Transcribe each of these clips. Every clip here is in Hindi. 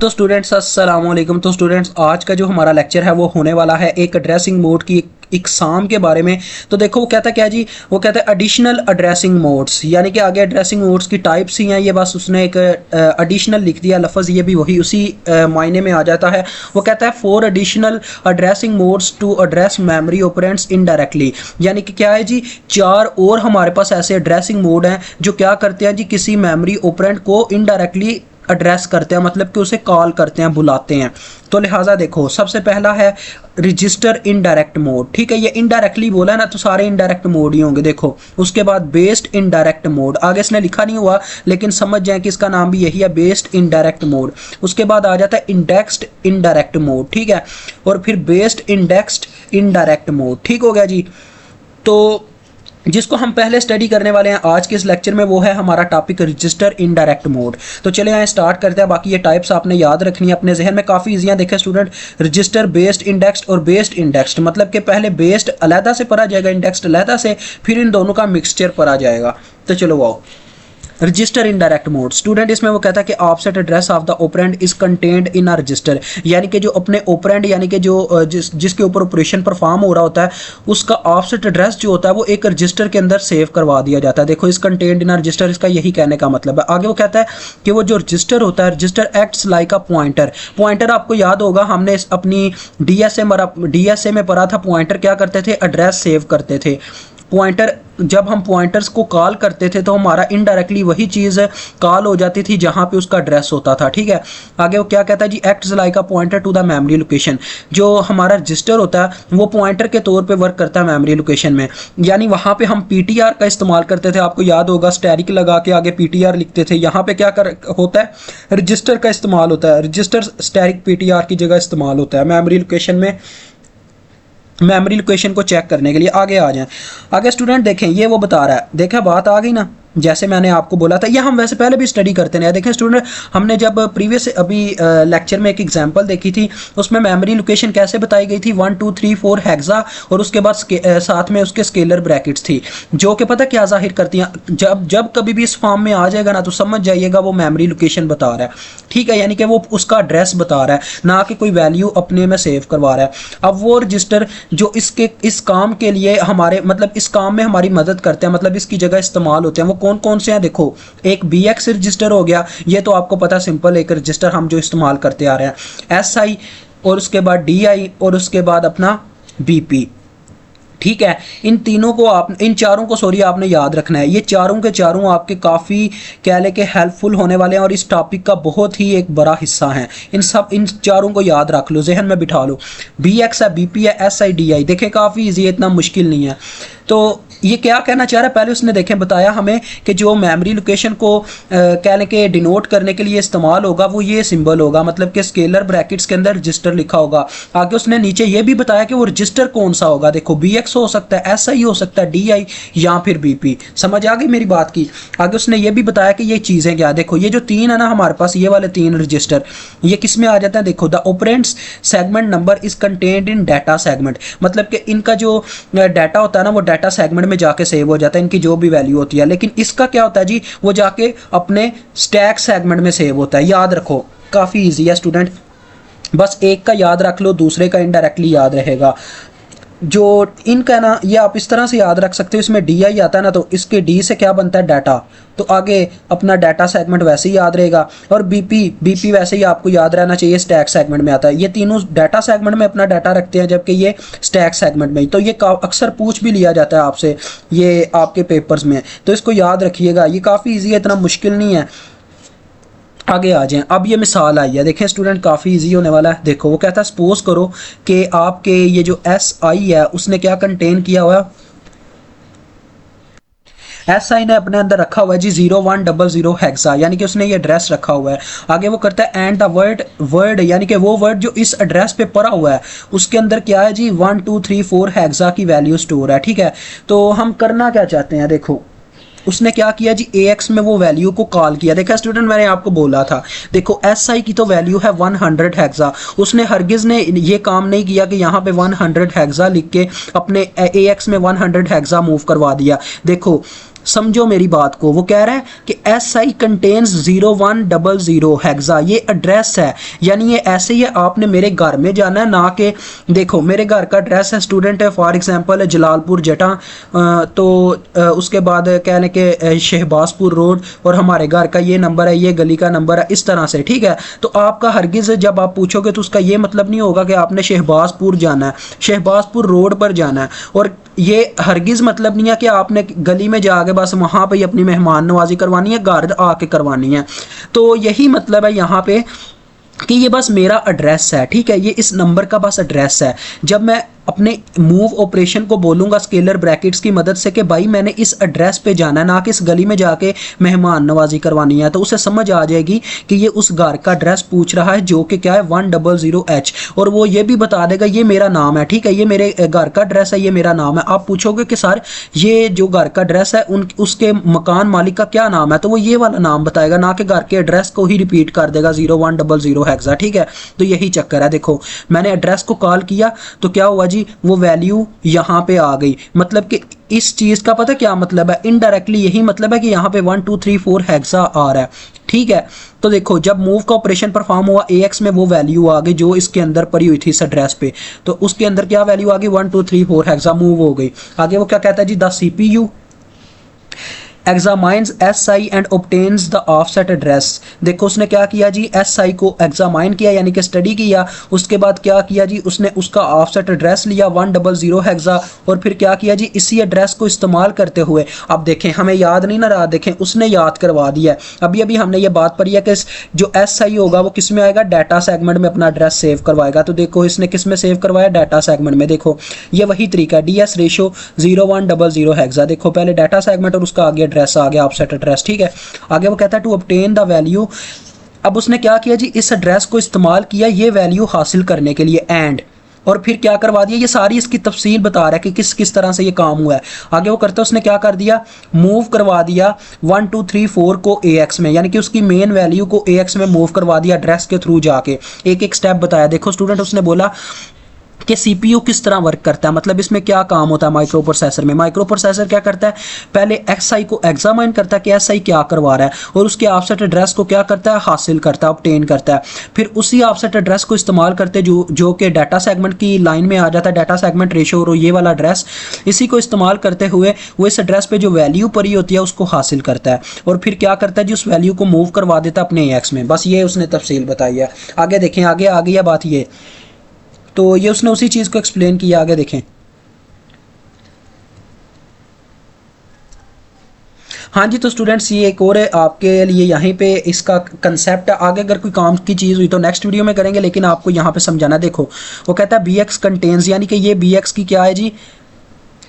तो स्टूडेंट्स अस्सलाम वालेकुम। तो स्टूडेंट्स आज का जो हमारा लेक्चर है वो होने वाला है एक एड्रेसिंग मोड की इकसाम के बारे में। तो देखो वो कहता क्या जी, वो कहता है एडिशनल एड्रेसिंग मोड्स, यानी कि आगे एड्रेसिंग मोड्स की टाइप्स ही हैं, ये बस उसने एक एडिशनल लिख दिया लफ्ज़, ये भी वही उसी मायने में आ जाता है। वो कहता है 4 additional addressing modes to address memory operands indirectly, यानी कि क्या है जी, 4 और हमारे पास ऐसे एड्रेसिंग मोड हैं जो क्या करते हैं जी, किसी मेमोरी ऑपरेंड को इनडायरेक्टली एड्रेस करते हैं, मतलब कि उसे कॉल करते हैं, बुलाते हैं। तो लिहाजा देखो सबसे पहला है रजिस्टर इनडायरेक्ट मोड। ठीक है, ये इनडायरेक्टली बोला है ना, तो सारे इनडायरेक्ट मोड ही होंगे। देखो उसके बाद बेस्ड इनडायरेक्ट मोड, आगे इसने लिखा नहीं हुआ लेकिन समझ जाए कि इसका नाम भी यही है, बेस्ड इनडायरेक्ट मोड। उसके बाद आ जाता है इंडेक्स्ड इनडायरेक्ट मोड, ठीक है, और फिर बेस्ड इंडेक्स्ड इनडायरेक्ट मोड। ठीक हो गया जी। तो जिसको हम पहले स्टडी करने वाले हैं आज के इस लेक्चर में, वो है हमारा टॉपिक रजिस्टर इनडायरेक्ट मोड। तो चले आए स्टार्ट करते हैं। बाकी ये टाइप्स आपने याद रखनी है अपने जहन में, काफ़ी ईजी हैं। देखें स्टूडेंट, रजिस्टर, बेस्ड इंडेक्स्ड और बेस्ड इंडेक्स्ड, मतलब कि पहले बेस्ड अलहदा से पढ़ा जाएगा, इंडेक्स्ड अलहदा से, फिर इन दोनों का मिक्सचर पढ़ा जाएगा। तो चलो wow, register indirect mode student, इसमें वो कहता है कि offset address of the operand is contained in a resistor, यानी कि जो अपने ऑपरेंड, यानी कि जो जिसके ऊपर ऑपरेशन परफॉर्म हो रहा होता है, उसका ऑफसेट एड्रेस जो होता है वो एक रजिस्टर के अंदर सेव करवा दिया जाता है। देखो इस कंटेन्ड इन अ रजिस्टर, इसका यही कहने का मतलब है। आगे वो कहता है कि वो जो रजिस्टर होता है, register acts like a pointer. Pointer आपको याद होगा, हमने अपनी डीएसए में पढ़ा था, पॉइंटर क्या करते थे, एड्रेस सेव करते थे। पॉइंटर, जब हम पॉइंटर्स को कॉल करते थे तो हमारा इनडायरेक्टली वही चीज़ कॉल हो जाती थी जहाँ पे उसका एड्रेस होता था। ठीक है, आगे वो क्या कहता है जी, acts like a pointer to the memory location. जो हमारा रजिस्टर होता है वो पॉइंटर के तौर पे वर्क करता है मेमोरी लोकेशन में, यानी वहाँ पे हम पीटीआर का इस्तेमाल करते थे। आपको याद होगा स्टैरिक लगा के आगे पीटीआर लिखते थे। यहाँ पे क्या होता है, रजिस्टर का इस्तेमाल होता है। रजिस्टर स्टैरिक पीटीआर की जगह इस्तेमाल होता है मेमोरी लोकेशन में, मेमोरी लोकेशन को चेक करने के लिए। आगे आ जाएं। आगे स्टूडेंट देखें, ये वो बता रहा है, देखा बात आ गई ना, जैसे मैंने आपको बोला था। यह हम वैसे पहले भी स्टडी करते हैं। देखें स्टूडेंट, हमने जब प्रीवियस अभी लेक्चर में एक एग्जांपल देखी थी, उसमें मेमोरी लोकेशन कैसे बताई गई थी, 1 2 3 4 हेक्सा, और उसके बाद साथ में उसके स्केलर ब्रैकेट्स थी, जो कि पता क्या जाहिर करती हैं। जब कभी भी इस फॉर्म में आ जाएगा ना, तो समझ जाइएगा वो मेमोरी लोकेशन बता रहा है। ठीक है, यानी कि वो उसका एड्रेस बता रहा है, ना कि कोई वैल्यू अपने में सेव करवा रहा है। अब वो रजिस्टर जो इस काम के लिए हमारे, मतलब इस काम में हमारी मदद करते हैं, मतलब इसकी जगह इस्तेमाल होते हैं, वो कौन कौन से हैं। देखो एक BX रजिस्टर हो गया, ये तो आपको पता, सिंपल एक रजिस्टर हम जो इस्तेमाल करते आ रहे हैं। SI, और उसके बाद DI, और उसके बाद अपना BP। ठीक है, इन तीनों को इन चारों को आपने याद रखना है। ये चारों के चारों आपके काफ़ी कह ले के हेल्पफुल होने वाले हैं और इस टॉपिक का बहुत ही एक बड़ा हिस्सा है। इन चारों को याद रख लो, जहन में बिठा लो। BX है, BP है, SI DI। देखें काफ़ी ईजी है, इतना मुश्किल नहीं है। तो ये क्या कहना चाह रहा है, पहले उसने देखें बताया हमें कि जो मेमोरी लोकेशन को कहने के डिनोट करने के लिए इस्तेमाल होगा वो ये सिंबल होगा, मतलब कि स्केलर ब्रैकेट्स के अंदर रजिस्टर लिखा होगा। आगे उसने नीचे ये भी बताया कि वो रजिस्टर कौन सा होगा। देखो BX हो सकता है, SI हो सकता है, DI या फिर BP। समझ आ गई मेरी बात की। आगे उसने ये भी बताया कि ये चीज़ें क्या, देखो ये जो 3 है ना हमारे पास, ये वाले 3 रजिस्टर, ये किस में आ जाता है। देखो the operands segment number is contained in data segment, मतलब कि इनका जो डाटा होता है ना वो डाटा सेगमेंट में जाके सेव हो जाता है, इनकी जो भी वैल्यू होती है। लेकिन इसका क्या होता है जी, वो जाके अपने स्टैक सेगमेंट में सेव होता है। याद रखो, काफ़ी ईजी है स्टूडेंट, बस एक का याद रख लो, दूसरे का इनडायरेक्टली याद रहेगा। जो इनका ना, ये आप इस तरह से याद रख सकते हो, इसमें DI आता है ना, तो इसके D से क्या बनता है, डाटा, तो आगे अपना डाटा सेगमेंट वैसे ही याद रहेगा। और BP वैसे ही आपको याद रहना चाहिए, स्टैक सेगमेंट में आता है। ये तीनों डाटा सेगमेंट में अपना डाटा रखते हैं, जबकि ये स्टैक सेगमेंट में। तो ये अक्सर पूछ भी लिया जाता है आपसे ये आपके पेपर्स में, तो इसको याद रखिएगा। ये काफ़ी ईजी है, इतना मुश्किल नहीं है। आगे आ जाएं। अब ये मिसाल आई है, देखें स्टूडेंट काफ़ी इजी होने वाला है। देखो वो कहता है सपोज करो कि आपके ये जो SI है उसने क्या कंटेन किया हुआ है, SI ने अपने अंदर रखा हुआ है जी 0100 हेक्सा, यानी कि उसने ये एड्रेस रखा हुआ है। आगे वो करता है एंड द वर्ड, यानी कि वो वर्ड जो इस एड्रेस पे पड़ा हुआ है उसके अंदर क्या है जी, 1 2 3 4 हेक्सा की वैल्यू स्टोर है। ठीक है, तो हम करना क्या चाहते हैं, देखो उसने क्या किया जी, AX में वो वैल्यू को कॉल किया। देखा स्टूडेंट, मैंने आपको बोला था, देखो SI की तो वैल्यू है 100 हेक्सा, उसने हरगिज़ ने ये काम नहीं किया कि यहाँ पे 100 हेक्सा लिख के अपने AX में 100 हेक्सा मूव करवा दिया। देखो समझो मेरी बात को, वो कह रहा है कि SI कंटेन्स 0100 हेक्सा, ये एड्रेस है, यानी ये ऐसे ही है, आपने मेरे घर में जाना है, ना कि देखो मेरे घर का एड्रेस है, स्टूडेंट है फॉर एग्जांपल जलालपुर जटा, तो उसके बाद कह लें कि शहबाजपुर रोड, और हमारे घर का ये नंबर है, ये गली का नंबर है, इस तरह से, ठीक है। तो आपका हरगिज़ जब आप पूछोगे तो उसका ये मतलब नहीं होगा कि आपने शहबाजपुर जाना है, शहबाजपुर रोड पर जाना है, और ये हरगिज़ मतलब नहीं है कि आपने गली में जाके बस वहाँ पे अपनी मेहमान नवाजी करवानी है, घर आके करवानी है। तो यही मतलब है यहाँ पे कि ये बस मेरा एड्रेस है, ठीक है, ये इस नंबर का बस एड्रेस है। जब मैं अपने मूव ऑपरेशन को बोलूँगा स्केलर ब्रैकेट्स की मदद से कि भाई मैंने इस एड्रेस पे जाना है, ना कि इस गली में जाके मेहमान नवाजी करवानी है, तो उसे समझ आ जाएगी कि ये उस घर का एड्रेस पूछ रहा है जो कि क्या है 100H, और वो ये भी बता देगा ये मेरा नाम है, ठीक है, ये मेरे घर का एड्रेस है, ये मेरा नाम है। आप पूछोगे कि सर ये जो घर का एड्रेस है उसके मकान मालिक का क्या नाम है, तो वो ये वाला नाम बताएगा, ना कि घर के एड्रेस को ही रिपीट कर देगा 0100 हेक्सा, ठीक है। तो यही चक्कर है। देखो मैंने एड्रेस को कॉल किया तो क्या हुआ जी, वो वैल्यू यहाँ पे आ गई, मतलब कि इस चीज का पता क्या मतलब है, इनडायरेक्टली यही मतलब है कि यहाँ पे 1 2 3 4 हेक्सा आ रहा है, ठीक है। तो देखो जब मूव का ऑपरेशन परफॉर्म हुआ AX में वो वैल्यू आ गई जो इसके अंदर पड़ी हुई थी इस एड्रेस पे, तो उसके अंदर क्या वैल्यू आ गई 1 2 3 4 हेक्सा मूव हो गई। आगे वो क्या कहता है जी, the CPU examines SI and obtains the offset address. देखो उसने क्या किया जी, SI को एग्जामाइन किया यानी कि स्टडी किया, उसके बाद क्या किया जी, उसने उसका ऑफसेट एड्रेस लिया 100 हेक्सा, और फिर क्या किया जी, इसी एड्रेस को इस्तेमाल करते हुए, अब देखें हमें याद नहीं ना रहा, देखें उसने याद करवा दिया है। अभी अभी हमने ये बात पढ़ी है कि जो SI होगा वो किस में आएगा, डाटा सेगमेंट में अपना एड्रेस सेव करवाएगा। तो देखो इसने किस में सेव करवाया, डाटा सेगमेंट में। देखो ये वही तरीका है, DS रेशो 0100 हेक्सा। देखो पहले डाटा सेगमेंट और उसका आगे एड्रेस आ गया, ऑफसेट एड्रेस, ठीक है। आगे वो कहता है टू ऑब्टेन द वैल्यू। अब उसने क्या किया जी, इस एड्रेस को इस्तेमाल किया ये वैल्यू हासिल करने के लिए, एंड और फिर क्या करवा दिया, ये सारी इसकी तफसील बता रहा है कि किस किस तरह से ये काम हुआ है। आगे वो करता है, उसने क्या कर दिया, मूव करवा दिया 1 2 3 4 को AX में, यानी कि उसकी मेन वैल्यू को AX में मूव करवा दिया एड्रेस के थ्रू जाके, एक एक स्टेप बताया। देखो स्टूडेंट उसने बोला कि CPU किस तरह वर्क करता है, मतलब इसमें क्या काम होता है माइक्रो प्रोसेसर में। माइक्रो प्रोसेसर क्या करता है, पहले SI को एग्जामाइन करता है कि SI क्या करवा रहा है, और उसके ऑफसेट एड्रेस को क्या करता है, हासिल करता है, ऑब्टेन करता है। फिर उसी ऑफसेट एड्रेस को इस्तेमाल करते जो कि डाटा सेगमेंट की लाइन में आ जाता है, डाटा सेगमेंट रेशो और ये वाला एड्रेस, इसी को इस्तेमाल करते हुए वो इस एड्रेस पे जो वैल्यू पड़ी होती है उसको हासिल करता है, और फिर क्या करता है जी, उस वैल्यू को मूव करवा देता है अपने AX में। बस ये उसने तफसील बताई है। आगे देखें, आगे आ गई है बात ये, तो ये उसने उसी चीज़ को एक्सप्लेन किया। आगे देखें, हाँ जी। तो स्टूडेंट्स ये एक और है आपके लिए यहीं पे इसका कंसेप्ट है। आगे अगर कोई काम की चीज़ हुई तो नेक्स्ट वीडियो में करेंगे, लेकिन आपको यहाँ पे समझाना। देखो वो कहता है BX कंटेन्स, यानी कि ये BX की क्या है जी,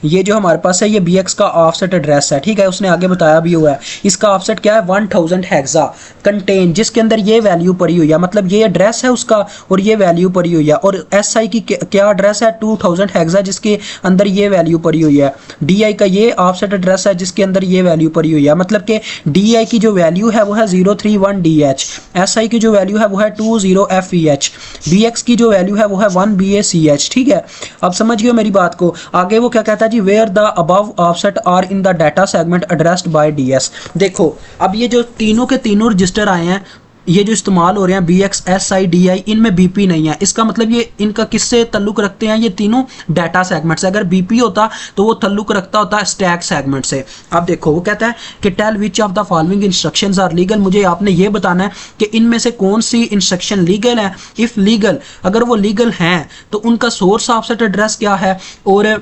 ये जो हमारे पास है ये BX का ऑफसेट एड्रेस है, ठीक है। उसने आगे बताया भी हुआ है, इसका ऑफसेट क्या है 1000 हेक्सा कंटेन, जिसके अंदर ये वैल्यू पड़ी हुई है, मतलब ये एड्रेस है उसका और ये वैल्यू पड़ी हुई है। और SI की क्या एड्रेस है 2000 हेक्सा, जिसके अंदर ये वैल्यू पड़ी हुई है। DI का ये ऑफसेट एड्रेस है जिसके अंदर ये वैल्यू पड़ी हुई है, मतलब कि DI की जो वैल्यू है वो है 031DH, SI की जो वैल्यू है वो है 20FEH, BX की जो वैल्यू है वो है 1BACH, ठीक है। अब समझ गए मेरी बात को। आगे वो क्या कहता है जी, where the above offset are in the data segment addressed by DS। देखो अब ये जो तीनों के तीनों रजिस्टर आए हैं, ये जो इस्तेमाल हो रहे हैं BX SI DI, इनमें BP नहीं है। इसका मतलब ये इनका किससे तल्लुक रखते हैं, ये तीनों डाटा सेगमेंट से। अगर BP होता तो वो तल्लुक रखता होता है स्टैक सेगमेंट से। अब देखो वो कहता है कि tell which of the following instructions are legal, मुझे आपने ये बताना है कि इनमें से कौन सी इंस्ट्रक्शन लीगल है। इफ लीगल, अगर वो लीगल हैं तो उनका सोर्स ऑफसेट एड्रेस क्या है, और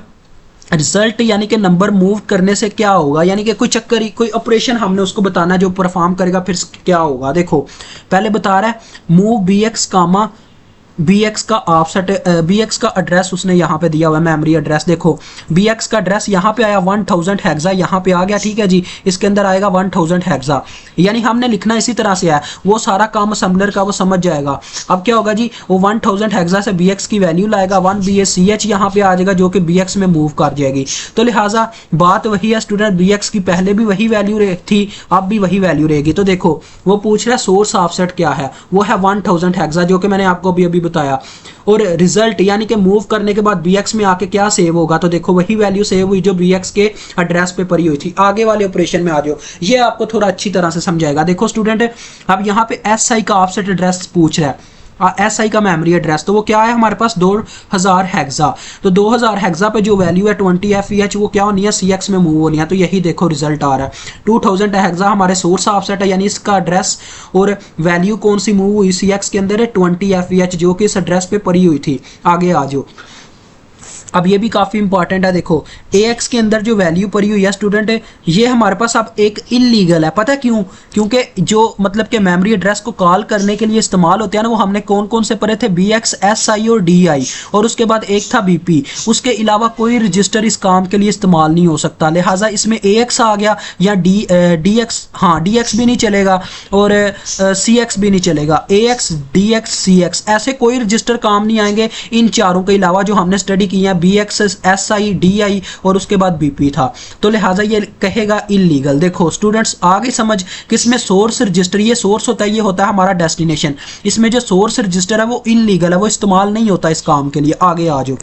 रिजल्ट यानी कि नंबर मूव करने से क्या होगा, यानी कि कोई चक्कर ही कोई ऑपरेशन हमने उसको बताना जो परफॉर्म करेगा फिर क्या होगा। देखो पहले बता रहा है मूव BX कामा BX का ऑफसेट, BX का एड्रेस उसने यहाँ पे दिया हुआ है, मेमोरी एड्रेस। देखो BX का एड्रेस यहाँ पे आया 1000 हेक्सा, यहाँ पे आ गया, ठीक है जी। इसके अंदर आएगा 1000 हेक्सा, यानी हमने लिखना इसी तरह से है, वो सारा काम असेंबलर का वो समझ जाएगा। अब क्या होगा जी, वो 1000 हेक्सा से BX की वैल्यू लाएगा, 1BACH यहाँ पे आ जाएगा जो कि BX में मूव कर जाएगी। तो लिहाजा बात वही है स्टूडेंट, BX की पहले भी वही वैल्यू थी, अब भी वही वैल्यू रहेगी। तो देखो वो पूछ रहा है सोर्स ऑफसेट क्या है, वो है 1000 हेक्सा, जो कि मैंने आपको अभी बताया। और रिजल्ट यानी कि मूव करने के बाद bx में आके क्या सेव होगा, तो देखो वही वैल्यू सेव हुई जो bx के एड्रेस पे पड़ी हुई थी। आगे वाले ऑपरेशन में आ जाओ, ये आपको थोड़ा अच्छी तरह से समझाएगा। देखो स्टूडेंट, अब यहाँ पे SI का ऑफसेट एड्रेस पूछ रहा है, SI का मेमोरी एड्रेस, तो वो क्या है हमारे पास 2000 हेक्सा। तो 2000 हेक्सा पे जो वैल्यू है 20 FEH वो क्या होनी है, CX में मूव होनी है। तो यही देखो रिजल्ट आ रहा है 2000 हेक्सा हमारे सोर्स ऑफसेट है, यानी इसका एड्रेस, और वैल्यू कौन सी मूव हुई CX के अंदर है 20 FEH, जो कि इस एड्रेस पे पड़ी हुई थी। आगे आ जाओ, अब ये भी काफ़ी इंपॉर्टेंट है। देखो AX के अंदर जो वैल्यू पड़ी हुई है स्टूडेंट, ये हमारे पास अब एक इलीगल है। पता क्यों? क्योंकि जो मतलब कि मेमोरी एड्रेस को कॉल करने के लिए इस्तेमाल होते हैं ना, वो हमने कौन कौन से पढ़े थे, BX, SI और DI, और उसके बाद एक था BP। उसके अलावा कोई रजिस्टर इस काम के लिए इस्तेमाल नहीं हो सकता, लिहाजा इसमें AX आ गया, या DX, हाँ DX भी नहीं चलेगा और CX भी नहीं चलेगा। AX, DX, CX ऐसे कोई रजिस्टर काम नहीं आएंगे इन चारों के अलावा जो हमने स्टडी की है, BX, SI, DI और उसके बाद BP था। तो लिहाजा ये कहेगा इलीगल। देखो स्टूडेंट्स, आगे समझ किसमें सोर्स रजिस्टर, ये सोर्स होता है, ये होता है हमारा डेस्टिनेशन। इसमें जो सोर्स रजिस्टर है वो इलीगल है, वो इस्तेमाल नहीं होता इस काम के लिए। आगे आ जाओ,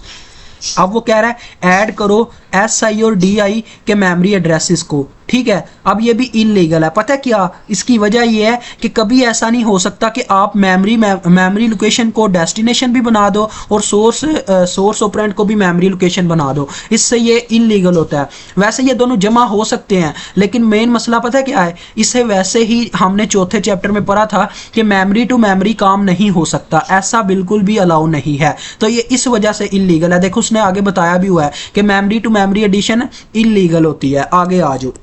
अब वो कह रहा है ऐड करो SI और DI के मेमोरी एड्रेसेस को, ठीक है। अब ये भी इलीगल है। पता है क्या इसकी वजह ये है कि कभी ऐसा नहीं हो सकता कि आप मेमोरी लोकेशन को डेस्टिनेशन भी बना दो और सोर्स ऑपरेंड को भी मेमोरी लोकेशन बना दो, इससे ये इलीगल होता है। वैसे ये दोनों जमा हो सकते हैं, लेकिन मेन मसला पता है क्या है, इसे वैसे ही हमने चौथे चैप्टर में पढ़ा था कि मेमोरी टू मेमोरी काम नहीं हो सकता, ऐसा बिल्कुल भी अलाउ नहीं है। तो ये इस वजह से इलीगल है। देखो उसने आगे बताया भी हुआ है कि memory to memory addition illegal होती है। आगे आ जाओ,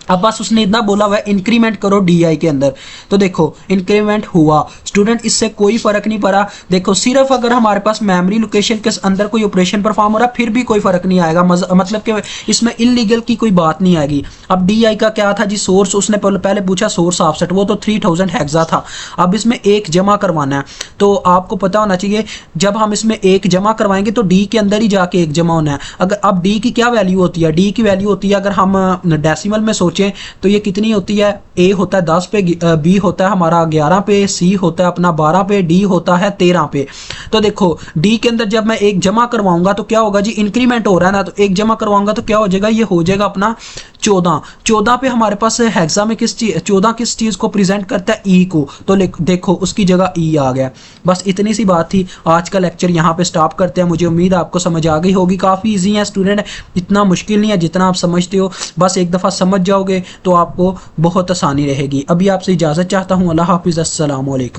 अब बस उसने इतना बोला हुआ है इंक्रीमेंट करो DI के अंदर, तो देखो इंक्रीमेंट हुआ स्टूडेंट, इससे कोई फर्क नहीं पड़ा। देखो सिर्फ अगर हमारे पास मेमोरी लोकेशन के अंदर कोई ऑपरेशन परफॉर्म हो रहा है फिर भी कोई फर्क नहीं आएगा, मतलब कि इसमें इलीगल की कोई बात नहीं आएगी। अब DI का क्या था जी, सोर्स, उसने पहले पूछा सोर्स ऑफसेट, वो तो 3000 हेक्सा था। अब इसमें एक जमा करवाना है, तो आपको पता होना चाहिए जब हम इसमें एक जमा करवाएंगे तो D के अंदर ही जाके एक जमा होना है। अगर अब D की क्या वैल्यू होती है, D की वैल्यू होती है, अगर हम डेसिमल में सोचें तो ये कितनी होती है, A होता है 10 पे, B होता है हमारा 11 पे, C होता है अपना 12 पे, D होता है 13 पे। तो देखो D के अंदर जब मैं एक जमा करवाऊंगा तो क्या होगा जी, इंक्रीमेंट हो रहा है ना, तो एक जमा करवाऊंगा तो क्या हो जाएगा, ये हो जाएगा अपना 14 पे। हमारे पास हेक्सा में 14 किस चीज को प्रेजेंट करता है, E को, तो देखो उसकी जगह E आ गया। बस इतनी सी बात थी। आज का लेक्चर यहाँ पे स्टॉप करते हैं। मुझे उम्मीद है आपको समझ आ गई होगी। काफ़ी ईजी है स्टूडेंट, इतना मुश्किल नहीं है जितना आप समझते हो। बस एक दफ़ा समझ जाओगे तो आपको बहुत आसानी रहेगी। अभी आपसे इजाज़त चाहता हूँ। अल्लाह हाफिज़, अस्सलाम वालेकुम।